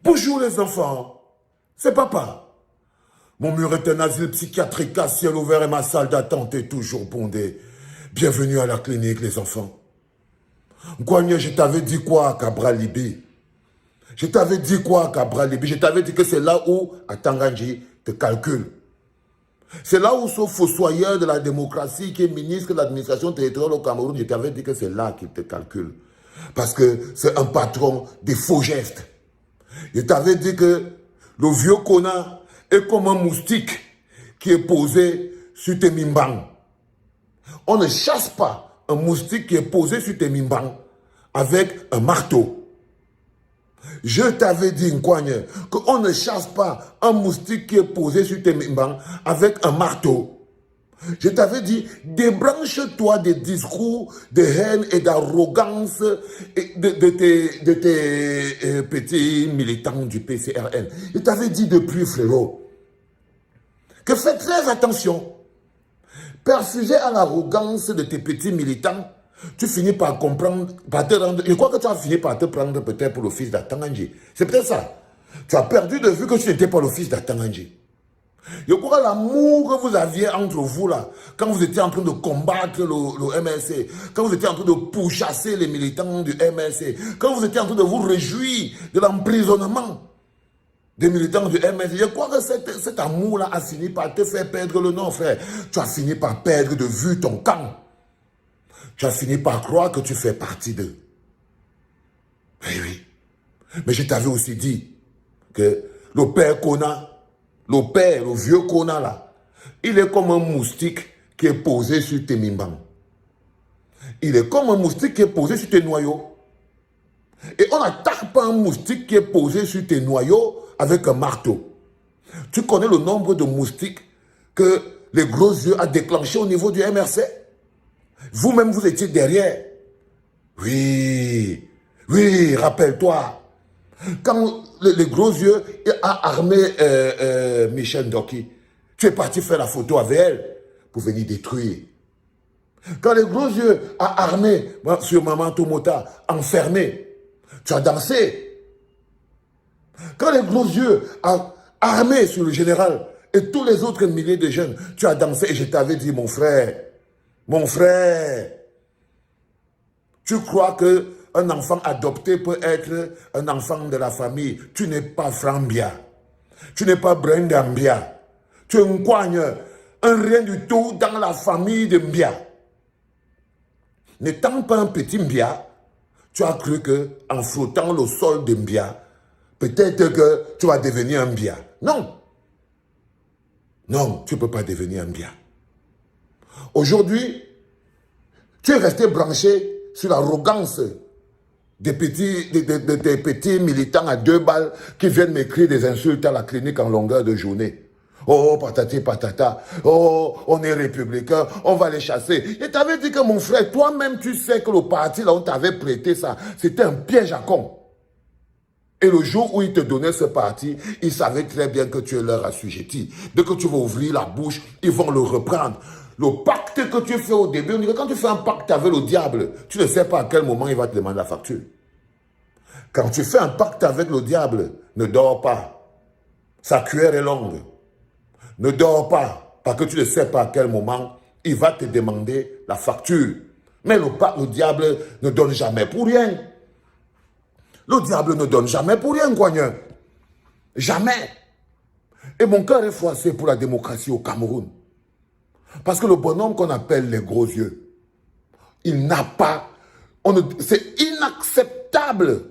Bonjour les enfants, c'est papa. Mon mur est un asile psychiatrique à ciel ouvert et ma salle d'attente est toujours bondée. Bienvenue à la clinique les enfants. Gouagne, je t'avais dit quoi à Cabra Libi? Je t'avais dit quoi à Cabra Libi? Je t'avais dit que c'est là où Atanganji te calcule. C'est là où ce fossoyeur de la démocratie qui est ministre de l'administration territoriale au Cameroun, je t'avais dit que c'est là qu'il te calcule. Parce que c'est un patron des faux gestes. Je t'avais dit que le vieux connard est comme un moustique qui est posé sur tes mimbangs. On ne chasse pas un moustique qui est posé sur tes mimbangs avec un marteau. Je t'avais dit, Nkwagne, qu'on ne chasse pas un moustique qui est posé sur tes mimbangs avec un marteau. Je t'avais dit, débranche-toi des discours de haine et d'arrogance de tes petits militants du PCRN. Je t'avais dit depuis, frérot, que fais très attention. Perfusé à l'arrogance de tes petits militants, tu finis par comprendre, par te rendre, je crois que tu as fini par te prendre peut-être pour le fils d'Atanganji. C'est peut-être ça. Tu as perdu de vue que tu n'étais pas le fils d'Atanganji. Je crois que l'amour que vous aviez entre vous là, quand vous étiez en train de combattre le MLC, quand vous étiez en train de pourchasser les militants du MLC, quand vous étiez en train de vous réjouir de l'emprisonnement des militants du MLC, je crois que cet amour-là a fini par te faire perdre le nom, frère. Tu as fini par perdre de vue ton camp. Tu as fini par croire que tu fais partie d'eux. Oui, oui. Mais je t'avais aussi dit que le père Kona, le vieux Kona là, il est comme un moustique qui est posé sur tes mimbans. Il est comme un moustique qui est posé sur tes noyaux. Et on n'attaque pas un moustique qui est posé sur tes noyaux avec un marteau. Tu connais le nombre de moustiques que les gros yeux a déclenché au niveau du MRC? Vous-même, vous étiez derrière. Oui, oui, rappelle-toi. Quand les gros yeux a armé Michel Ndoki, tu es parti faire la photo avec elle pour venir détruire. Quand les gros yeux a armé sur Maman Tomota, enfermé, tu as dansé. Quand les gros yeux a armé sur le général et tous les autres milliers de jeunes, tu as dansé et je t'avais dit, mon frère, tu crois qu'un enfant adopté peut être un enfant de la famille. Tu n'es pas Frambia. Tu n'es pas Brenda Mbia. Tu es un rien du tout dans la famille de Mbia. N'étant pas un petit Mbia, tu as cru qu'en frottant le sol de Mbia, peut-être que tu vas devenir un Mbia. Non. Non, tu ne peux pas devenir un Mbia. Aujourd'hui, tu es resté branché sur l'arrogance des petits militants à 2 balles qui viennent m'écrire des insultes à la clinique en longueur de journée. Oh, patati patata. Oh, on est républicain, on va les chasser. Et t'avais dit que mon frère, toi-même, tu sais que le parti, là, on t'avait prêté ça, c'était un piège à con. Et le jour où ils te donnaient ce parti, ils savaient très bien que tu es leur assujetti. Dès que tu vas ouvrir la bouche, ils vont le reprendre. Le pacte que tu fais au début, on dit que quand tu fais un pacte avec le diable, tu ne sais pas à quel moment il va te demander la facture. Quand tu fais un pacte avec le diable, ne dors pas. Sa cuillère est longue. Ne dors pas, parce que tu ne sais pas à quel moment il va te demander la facture. Mais le diable ne donne jamais pour rien. Le diable ne donne jamais pour rien, Gouagne. Jamais. Et mon cœur est froissé pour la démocratie au Cameroun. Parce que le bonhomme qu'on appelle les gros yeux, il n'a pas... C'est inacceptable.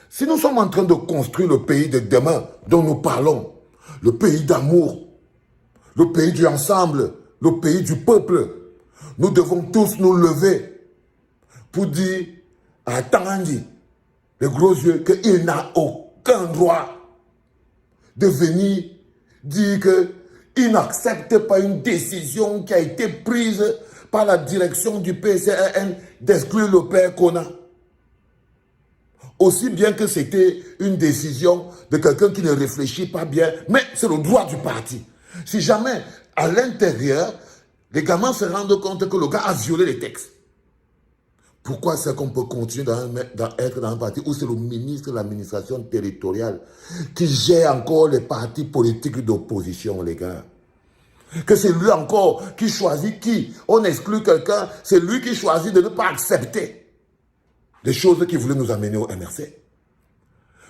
Si nous sommes en train de construire le pays de demain dont nous parlons, le pays d'amour, le pays du ensemble, le pays du peuple, nous devons tous nous lever pour dire à Tangandi, les gros yeux, qu'il n'a aucun droit de venir dire qu'il n'accepte pas une décision qui a été prise par la direction du PCRN d'exclure le père Kona. Aussi bien que c'était une décision de quelqu'un qui ne réfléchit pas bien, mais c'est le droit du parti. Si jamais, à l'intérieur, les gamins se rendent compte que le gars a violé les textes, Pourquoi c'est qu'on peut continuer être dans un parti où c'est le ministre de l'administration territoriale qui gère encore les partis politiques d'opposition, les gars? Que c'est lui encore qui choisit qui? On exclut quelqu'un, c'est lui qui choisit de ne pas accepter les choses qu'il voulait nous amener au MRC.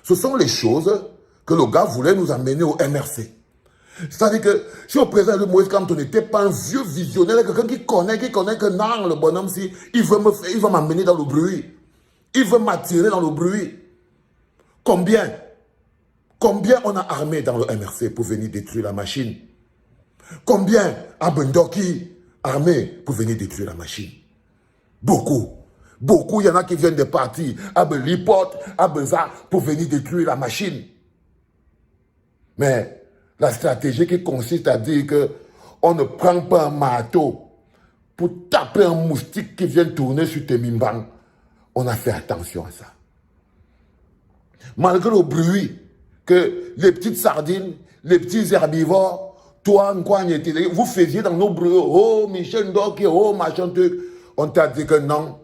Ce sont les choses que le gars voulait nous amener au MRC. C'est-à-dire que si au président de Moïse Kamto n'était pas un vieux visionnaire, quelqu'un qui connaît que non, le bonhomme, si, il veut m'amener dans le bruit. Il veut m'attirer dans le bruit. Combien on a armé dans le MRC pour venir détruire la machine? Combien a Bendoki armé pour venir détruire la machine? Beaucoup. Beaucoup, il y en a qui viennent des partis, à Beliport, à Beza, pour venir détruire la machine. Mais la stratégie qui consiste à dire qu'on ne prend pas un marteau pour taper un moustique qui vient tourner sur tes mimbang, on a fait attention à ça. Malgré le bruit que les petites sardines, les petits herbivores, toi, vous faisiez dans nos bruits, oh Michel Ndoki, oh machin truc, on t'a dit que non.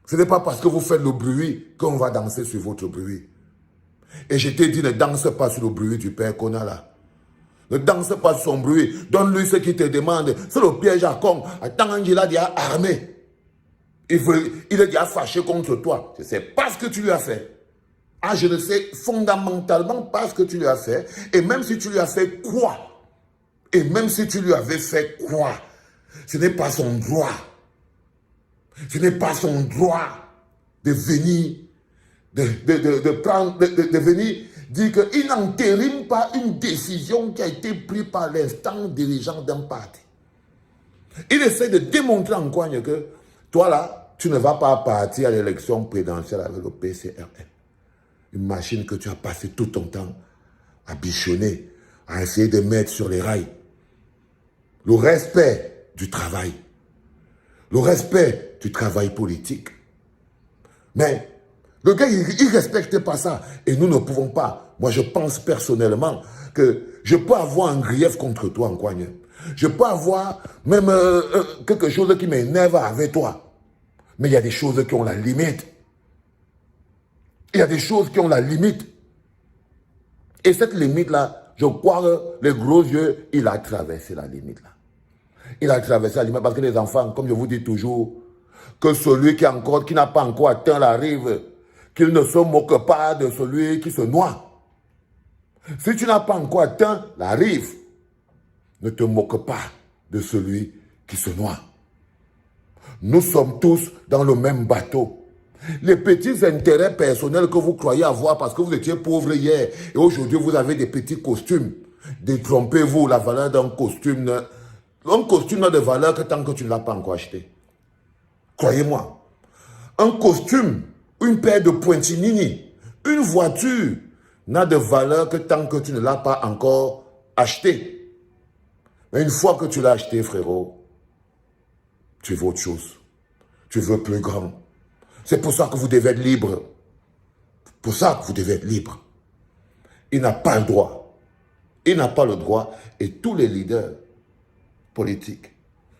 Ce n'est pas parce que vous faites le bruit qu'on va danser sur votre bruit. Et je t'ai dit, ne danse pas sur le bruit du père qu'on a là. Ne danse pas sur son bruit. Donne-lui ce qu'il te demande. C'est le piège à con. Attends, Angela dit armé. Il est déjà fâché contre toi. Je ne sais pas ce que tu lui as fait. Ah, je ne sais fondamentalement pas ce que tu lui as fait. Et même si tu lui as fait quoi? Et même si tu lui avais fait quoi? Ce n'est pas son droit. Ce n'est pas son droit de venir, de venir dire qu'il n'entérine pas une décision qui a été prise par l'instant dirigeant d'un parti. Il essaie de démontrer en Kouagne que toi là, tu ne vas pas partir à l'élection présidentielle avec le PCRN. Une machine que tu as passé tout ton temps à bichonner, à essayer de mettre sur les rails. Le respect du travail. Le respect du travail politique. Mais le gars, il ne respecte pas ça. Et nous ne pouvons pas. Moi, je pense personnellement que je peux avoir un grief contre toi, Nkouagne. Je peux avoir même quelque chose qui m'énerve avec toi. Mais il y a des choses qui ont la limite. Il y a des choses qui ont la limite. Et cette limite-là, je crois que les gros yeux, il a traversé la limite-là. Il a traversé la limite parce que les enfants, comme je vous dis toujours, que celui qui n'a pas encore atteint la rive, qu'il ne se moque pas de celui qui se noie. Si tu n'as pas encore atteint la rive, ne te moque pas de celui qui se noie. Nous sommes tous dans le même bateau. Les petits intérêts personnels que vous croyez avoir parce que vous étiez pauvre hier et aujourd'hui vous avez des petits costumes. Détrompez-vous, la valeur d'un costume. Un costume n'a de valeur que tant que tu ne l'as pas encore acheté. Croyez-moi. Un costume, une paire de pointinini, une voiture n'a de valeur que tant que tu ne l'as pas encore acheté. Mais une fois que tu l'as acheté, frérot, tu veux autre chose. Tu veux plus grand. C'est pour ça que vous devez être libre. Pour ça que vous devez être libre. Il n'a pas le droit. Il n'a pas le droit. Et tous les leaders politiques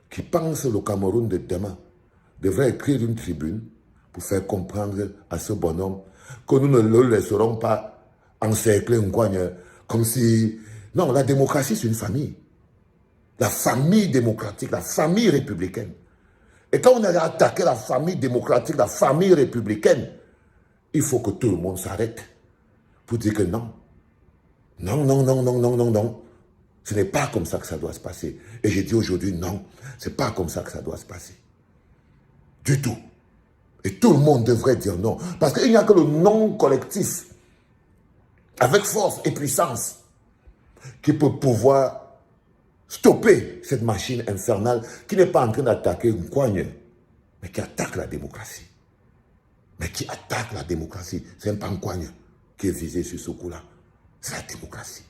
qui pensent le Cameroun de demain devraient écrire une tribune pour faire comprendre à ce bonhomme que nous ne le laisserons pas encercler Nkouagne comme si... Non, la démocratie, c'est une famille. La famille démocratique, la famille républicaine. Et quand on a attaqué la famille démocratique, la famille républicaine, il faut que tout le monde s'arrête pour dire que non. Non, non, non, non, non, non, non. Ce n'est pas comme ça que ça doit se passer. Et j'ai dit aujourd'hui, non, ce n'est pas comme ça que ça doit se passer. Du tout. Et tout le monde devrait dire non. Parce qu'il n'y a que le non collectif, avec force et puissance, qui peut pouvoir stopper cette machine infernale qui n'est pas en train d'attaquer une coigne, mais qui attaque la démocratie. Mais qui attaque la démocratie. C'est un coigne qui est visé sur ce coup-là. C'est la démocratie.